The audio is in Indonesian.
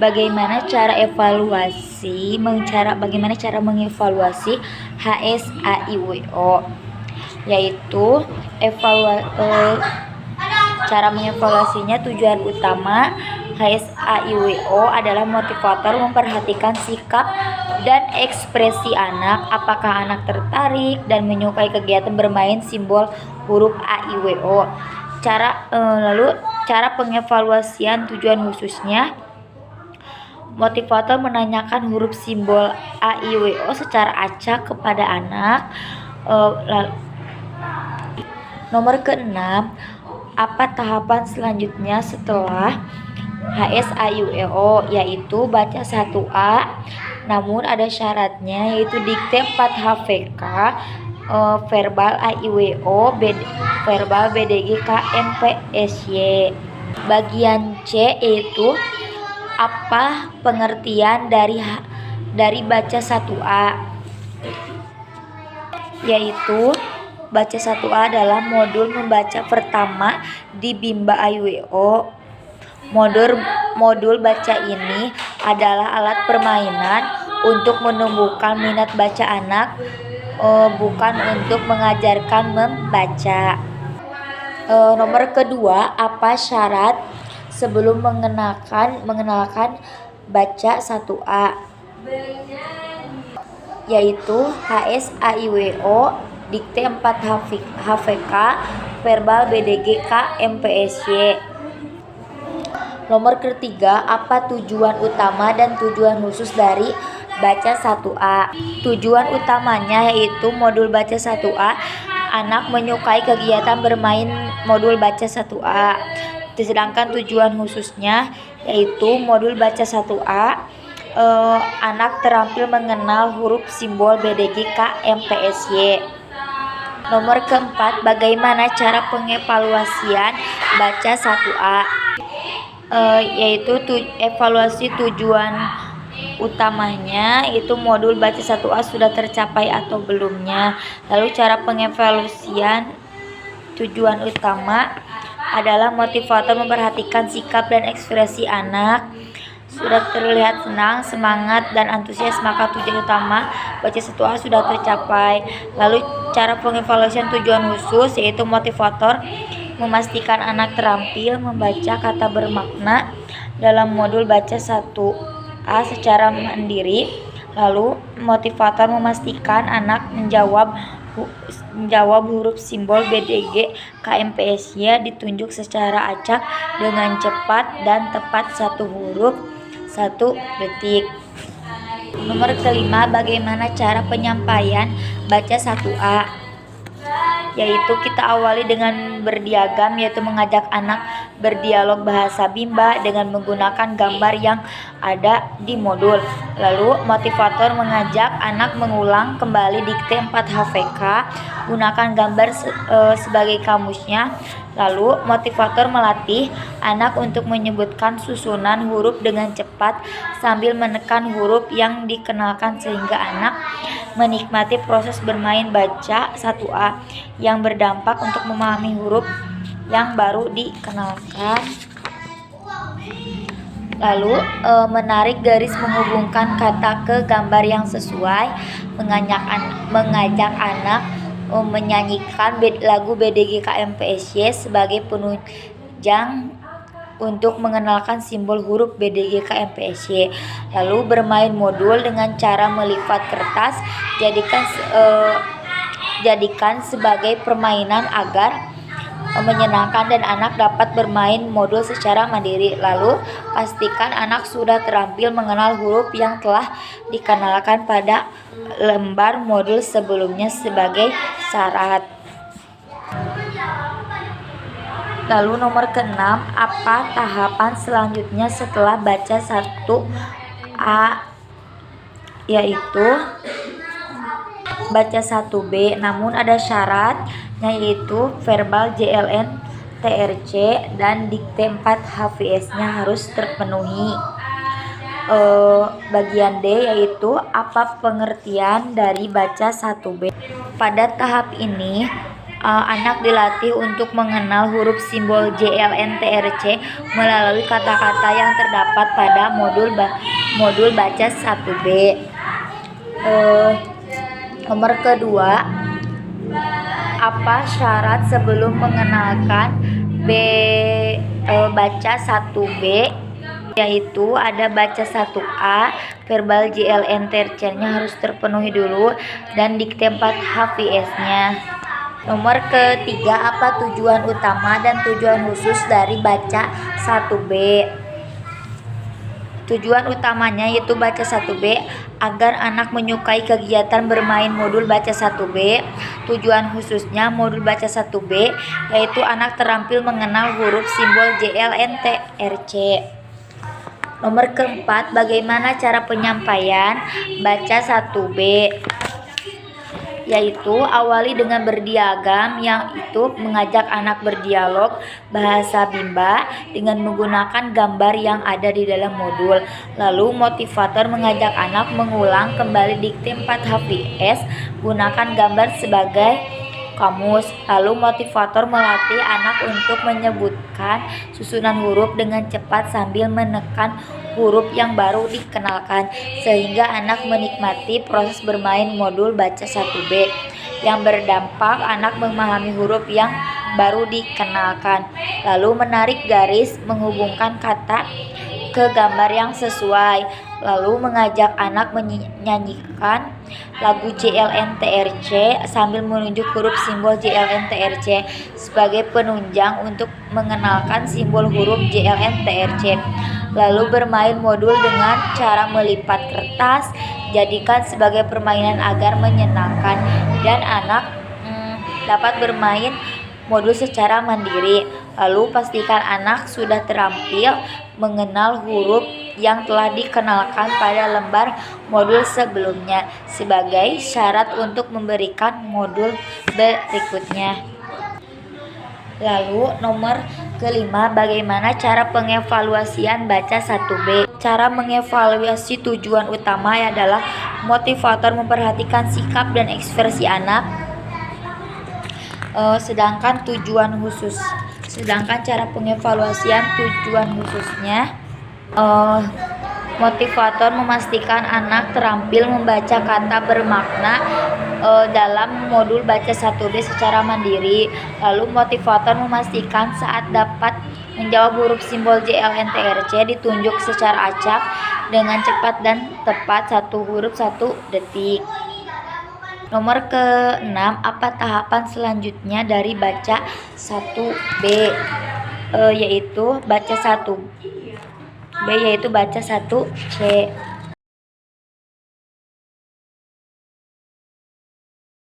Bagaimana cara mengevaluasi HSAIWO, yaitu cara mengevaluasinya. Tujuan utama HSAIWO adalah motivator memperhatikan sikap dan ekspresi anak, apakah anak tertarik dan menyukai kegiatan bermain simbol huruf AIWO. Cara pengevaluasian tujuan khususnya. Motivator menanyakan huruf simbol AIWO secara acak kepada anak. Nomor keenam, apa tahapan selanjutnya setelah HSAIWO, yaitu baca 1A, namun ada syaratnya, yaitu dikte 4 HVK, verbal AIWO, verbal BDG KMPSY. Bagian C, yaitu apa pengertian dari baca 1A, yaitu baca 1A adalah modul membaca pertama di Bimba AIWO. Modul baca ini adalah alat permainan untuk menumbuhkan minat baca anak, bukan untuk mengajarkan membaca. Nomor kedua, apa syarat sebelum mengenalkan baca 1A, yaitu HSAIWO, dikte 4 HVK, verbal BDG KMPSY. Nomor ketiga, apa tujuan utama dan tujuan khusus dari baca 1A. Tujuan utamanya yaitu modul baca 1A, anak menyukai kegiatan bermain modul baca 1A. Sedangkan tujuan khususnya yaitu modul baca 1A, anak terampil mengenal huruf simbol BDG KMPSY. Nomor keempat, bagaimana cara pengevaluasian baca 1A, yaitu evaluasi tujuan utamanya, itu modul baca 1A sudah tercapai atau belumnya. Lalu cara pengevaluasian tujuan utama adalah motivator memperhatikan sikap dan ekspresi anak, sudah terlihat senang, semangat, dan antusias, maka tujuan utama baca 1A sudah tercapai. Lalu cara pengevaluasian tujuan khusus, yaitu motivator memastikan anak terampil membaca kata bermakna dalam modul baca 1A secara mandiri. Lalu motivator memastikan anak menjawab huruf simbol BDG KMPSY ditunjuk secara acak dengan cepat dan tepat 1 huruf 1 detik. Nomor kelima, bagaimana cara penyampaian baca 1A, yaitu kita awali dengan berdiagam, yaitu mengajak anak berdialog bahasa Bimba dengan menggunakan gambar yang ada di modul. Lalu motivator mengajak anak mengulang kembali dikte 4 HVK, gunakan gambar sebagai kamusnya. Lalu motivator melatih anak untuk menyebutkan susunan huruf dengan cepat sambil menekan huruf yang dikenalkan, sehingga anak menikmati proses bermain baca 1A yang berdampak untuk memahami huruf yang baru dikenalkan. Lalu menarik garis menghubungkan kata ke gambar yang sesuai, mengajak anak menyanyikan lagu BDG KMPSY sebagai penunjang untuk mengenalkan simbol huruf BDG KMPSY. Lalu bermain modul dengan cara melipat kertas, jadikan sebagai permainan agar menyenangkan dan anak dapat bermain modul secara mandiri. Lalu pastikan anak sudah terampil mengenal huruf yang telah dikenalkan pada lembar modul sebelumnya sebagai syarat. Lalu nomor keenam, apa tahapan selanjutnya setelah baca 1A, yaitu baca 1B, namun ada syaratnya, yaitu verbal JLN TRC dan dikte 4 HVS-nya harus terpenuhi. Bagian D, yaitu apa pengertian dari baca 1B. Pada tahap ini Anak dilatih untuk mengenal huruf simbol JLNTRC melalui kata-kata yang terdapat pada modul baca 1B. Nomor kedua, apa syarat sebelum mengenalkan baca 1B? Yaitu ada baca 1A, verbal JLNTRC-nya harus terpenuhi dulu, dan dikte 4 HVS-nya. Nomor ketiga, apa tujuan utama dan tujuan khusus dari baca 1B? Tujuan utamanya yaitu baca 1B agar anak menyukai kegiatan bermain modul baca 1B. Tujuan khususnya modul baca 1B yaitu anak terampil mengenal huruf simbol JLNTRC. Nomor keempat, bagaimana cara penyampaian baca 1B? Yaitu awali dengan berdiagram, yang itu mengajak anak berdialog bahasa Bimba dengan menggunakan gambar yang ada di dalam modul. Lalu motivator mengajak anak mengulang kembali dikte 4 HVS, gunakan gambar sebagai kamus. Lalu motivator melatih anak untuk menyebutkan susunan huruf dengan cepat sambil menekan huruf yang baru dikenalkan, sehingga anak menikmati proses bermain modul baca 1B yang berdampak anak memahami huruf yang baru dikenalkan. Lalu menarik garis menghubungkan kata ke gambar yang sesuai. Lalu mengajak anak menyanyikan lagu JLNTRC sambil menunjuk huruf simbol JLNTRC sebagai penunjang untuk mengenalkan simbol huruf JLNTRC. Lalu bermain modul dengan cara melipat kertas, jadikan sebagai permainan agar menyenangkan dan anak dapat bermain modul secara mandiri. Lalu pastikan anak sudah terampil mengenal huruf yang telah dikenalkan pada lembar modul sebelumnya sebagai syarat untuk memberikan modul berikutnya. Lalu nomor kelima, bagaimana cara pengevaluasian baca 1B? Cara mengevaluasi tujuan utama adalah motivator memperhatikan sikap dan ekspresi anak. Sedangkan cara pengevaluasian tujuan khususnya, motivator memastikan anak terampil membaca kata bermakna dalam modul baca 1B secara mandiri. Lalu motivator memastikan saat dapat menjawab huruf simbol JLNTRC ditunjuk secara acak dengan cepat dan tepat, satu huruf 1 detik. Nomor ke-6, apa tahapan selanjutnya dari baca 1B? Yaitu baca 1B yaitu baca 1C.